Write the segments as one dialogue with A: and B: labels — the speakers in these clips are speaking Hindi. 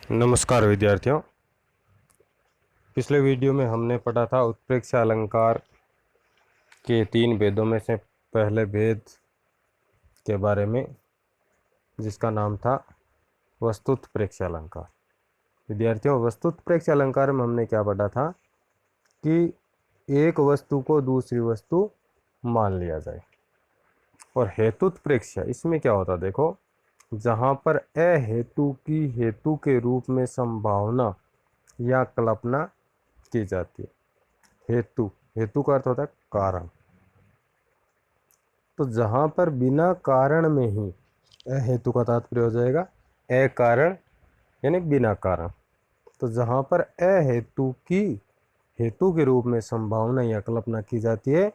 A: नमस्कार विद्यार्थियों। पिछले वीडियो में हमने पढ़ा था उत्प्रेक्षा अलंकार के 3 भेदों में से पहले भेद के बारे में, जिसका नाम था वस्तुत्प्रेक्षा अलंकार। विद्यार्थियों, वस्तुत्प्रेक्षा अलंकार में हमने क्या पढ़ा था कि एक वस्तु को दूसरी वस्तु मान लिया जाए। और हेतुत्प्रेक्षा, इसमें क्या होता, देखो, जहाँ पर अहेतु की हेतु के रूप में संभावना या कल्पना की जाती है। हेतु, हेतु का अर्थ होता है कारण। तो जहां पर बिना कारण में ही, अहेतु का तात्पर्य हो जाएगा अकारण यानी बिना कारण। तो जहां पर अहेतु की हेतु के रूप में संभावना या कल्पना की जाती है,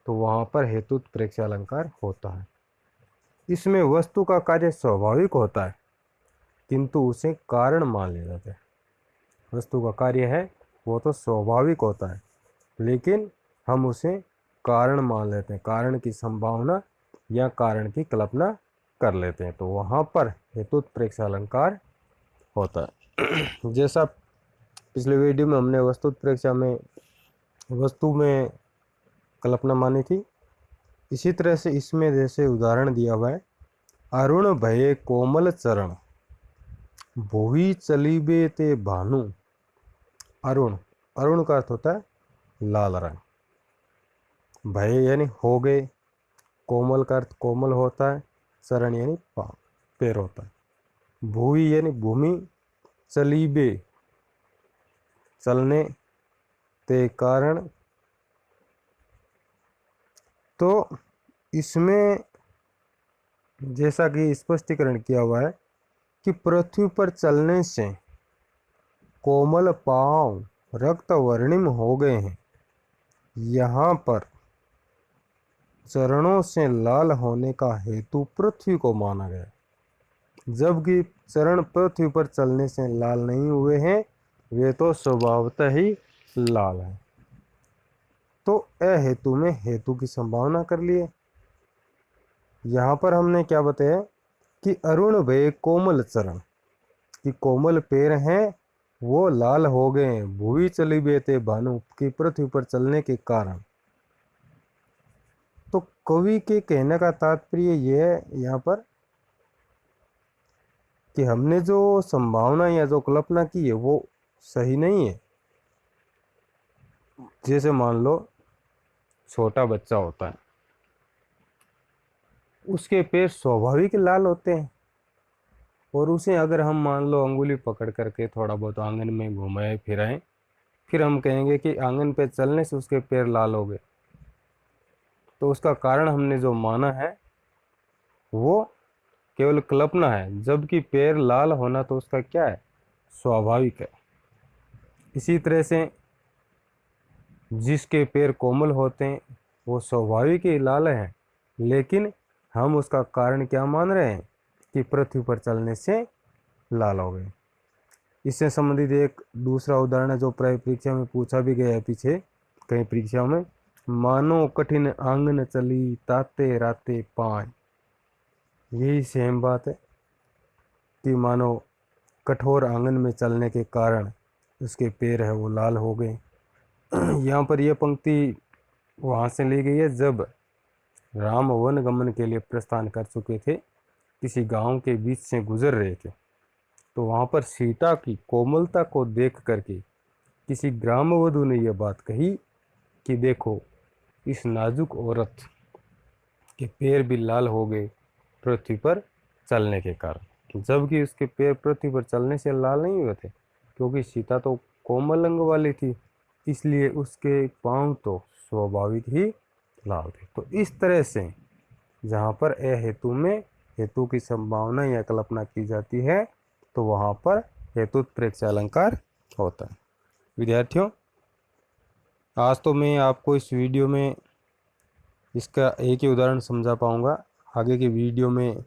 A: तो वहां पर हेतुत्प्रेक्षा अलंकार होता है। इसमें वस्तु का कार्य स्वाभाविक होता है, किंतु उसे कारण मान लिया जाता है। वस्तु का कार्य है वो तो स्वाभाविक होता है, लेकिन हम उसे कारण मान लेते हैं, कारण की संभावना या कारण की कल्पना कर लेते हैं। तो वहाँ पर हेतुत्प्रेक्षा अलंकार होता है। जैसा पिछले वीडियो में हमने वस्तुत्प्रेक्षा में वस्तु में कल्पना मानी थी, इसी तरह से इसमें जैसे उदाहरण दिया हुआ है, अरुण भये कोमल चरण भुवि चलीबे ते भानु। अरुण, अरुण का अर्थ होता है लाल रंग। भय यानी हो गए, कोमल का अर्थ कोमल होता है, चरण यानी पाँव, पैर होता है। भूवि यानी भूमि, चलीबे चलने, ते कारण। तो इसमें जैसा कि स्पष्टीकरण किया हुआ है कि पृथ्वी पर चलने से कोमल पाँव रक्त वर्णिम हो गए हैं। यहाँ पर चरणों से लाल होने का हेतु पृथ्वी को माना गया, जबकि चरण पृथ्वी पर चलने से लाल नहीं हुए हैं, वे तो स्वभावतः ही लाल है। तो अहेतु में हेतु की संभावना कर लिए। यहाँ पर हमने क्या बताया कि अरुण भय कोमल चरण, कि कोमल पैर हैं वो लाल हो गए हैं, भूवि चली बेते भानु, की पृथ्वी पर चलने के कारण। तो कवि के कहने का तात्पर्य यह है यहाँ पर कि हमने जो संभावना या जो कल्पना की है वो सही नहीं है। जैसे मान लो छोटा बच्चा होता है, उसके पैर स्वाभाविक लाल होते हैं, और उसे अगर हम मान लो अंगुली पकड़ करके थोड़ा बहुत आंगन में घुमाए फिराएं, फिर हम कहेंगे कि आंगन पे चलने से उसके पैर लाल हो गए। तो उसका कारण हमने जो माना है वो केवल कल्पना है, जबकि पैर लाल होना तो उसका क्या है, स्वाभाविक है। इसी तरह से जिसके पैर कोमल होते हैं वो स्वाभाविक ही लाल हैं, लेकिन हम उसका कारण क्या मान रहे हैं कि पृथ्वी पर चलने से लाल हो गए। इससे संबंधित एक दूसरा उदाहरण है जो प्राय परीक्षा में पूछा भी गया है पीछे कई परीक्षाओं में, मानो कठिन आंगन चली ताते राते पाए। यही सेम बात है कि मानो कठोर आंगन में चलने के कारण उसके पैर है वो लाल हो गए। यहाँ पर यह पंक्ति वहाँ से ली गई है जब राम वन गमन के लिए प्रस्थान कर चुके थे, किसी गांव के बीच से गुजर रहे थे। तो वहाँ पर सीता की कोमलता को देख करके किसी ग्रामवधु ने यह बात कही कि देखो, इस नाजुक औरत के पैर भी लाल हो गए पृथ्वी पर चलने के कारण, जबकि उसके पैर पृथ्वी पर चलने से लाल नहीं हुए थे, क्योंकि सीता तो कोमल अंग वाली थी, इसलिए उसके पांव तो स्वाभाविक ही लाल थे। तो इस तरह से जहाँ पर अहेतु में हेतु की संभावना या कल्पना की जाती है, तो वहाँ पर हेतुत्प्रेक्षा अलंकार होता है। विद्यार्थियों, आज तो मैं आपको इस वीडियो में इसका एक ही उदाहरण समझा पाऊंगा। आगे की वीडियो में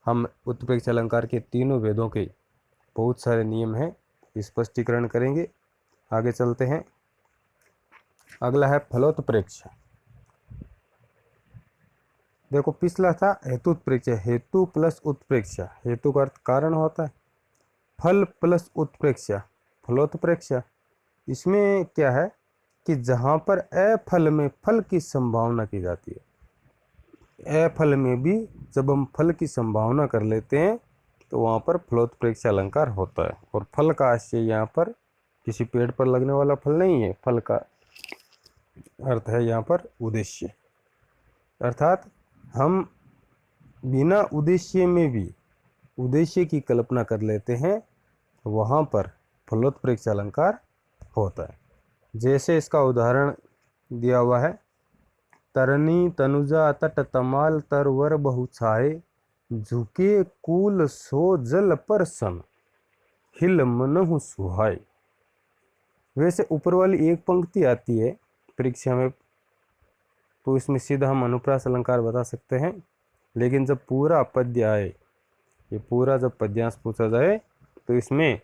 A: हम उत्प्रेक्षा अलंकार के तीनों भेदों के बहुत सारे नियम हैं, स्पष्टीकरण करेंगे। आगे चलते हैं। अगला है फलोत्प्रेक्षा। देखो, पिछला था हेतुत्प्रेक्षा, हेतु प्लस उत्प्रेक्षा। हेतु का अर्थ कारण होता है, फल प्लस उत्प्रेक्षा, फलोत्प्रेक्षा। इसमें क्या है कि जहाँ पर अफल में फल की संभावना की जाती है, अफल में भी जब हम फल की संभावना कर लेते हैं तो वहाँ पर फलोत्प्रेक्षा अलंकार होता है। और फल का आशय यहाँ पर किसी पेड़ पर लगने वाला फल नहीं है, फल का अर्थ है यहाँ पर उद्देश्य, अर्थात हम बिना उद्देश्य में भी उद्देश्य की कल्पना कर लेते हैं, वहाँ पर फलोत्प्रेक्षा अलंकार होता है। जैसे इसका उदाहरण दिया हुआ है, तरनी तनुजा तट तमाल तरवर बहुछाए, झुके कूल सो जल पर सन, हिल मनहु सुहाय। वैसे ऊपर वाली एक पंक्ति आती है परीक्षा में तो इसमें सीधा हम अनुप्रास अलंकार बता सकते हैं, लेकिन जब पूरा पद्य आए, ये पूरा जब पद्यांश पूछा जाए तो इसमें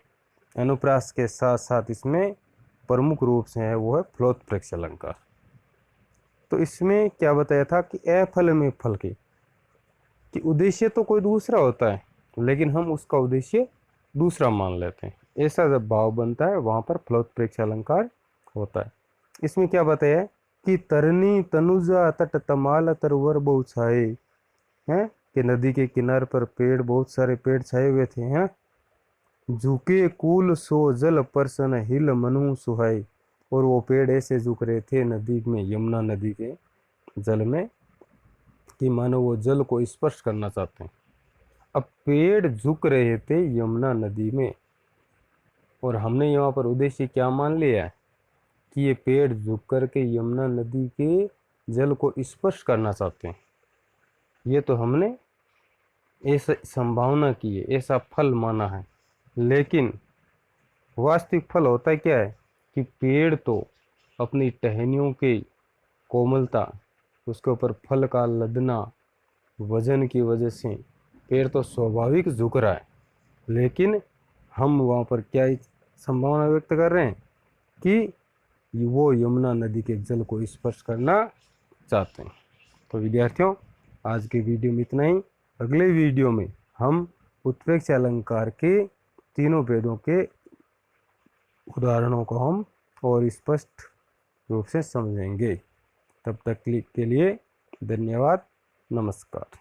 A: अनुप्रास के साथ साथ इसमें प्रमुख रूप से है वो है फलोत्प्रेक्षा अलंकार। तो इसमें क्या बताया था कि अफल में फल की कि उद्देश्य तो कोई दूसरा होता है, लेकिन हम उसका उद्देश्य दूसरा मान लेते हैं, ऐसा जब भाव बनता है वहाँ पर फलोत्प्रेक्षा अलंकार होता है। इसमें क्या बताया है कि तरनी तनुजा तट तमाल तरवर बहुत छाए हैं, कि नदी के किनारे पर पेड़, बहुत सारे पेड़ छाए हुए थे हैं। झुके कूल सो जल परसन हिल मनु सुहाई, और वो पेड़ ऐसे झुक रहे थे नदी में, यमुना नदी के जल में, कि मानो वो जल को स्पर्श करना चाहते हैं। अब पेड़ झुक रहे थे यमुना नदी में, और हमने यहाँ पर उद्देश्य क्या मान लिया है कि ये पेड़ झुक करके यमुना नदी के जल को स्पर्श करना चाहते हैं। ये तो हमने ऐसा संभावना की है, ऐसा फल माना है, लेकिन वास्तविक फल होता है क्या है कि पेड़ तो अपनी टहनियों की कोमलता, उसके ऊपर फल का लदना, वजन की वजह से पेड़ तो स्वाभाविक झुक रहा है, लेकिन हम वहाँ पर क्या संभावना व्यक्त कर रहे हैं कि वो यमुना नदी के जल को स्पर्श करना चाहते हैं। तो विद्यार्थियों, आज के वीडियो में इतना ही। अगले वीडियो में हम उत्प्रेक्षा अलंकार के तीनों भेदों के उदाहरणों को हम और स्पष्ट रूप से समझेंगे। तब तक के लिए धन्यवाद, नमस्कार।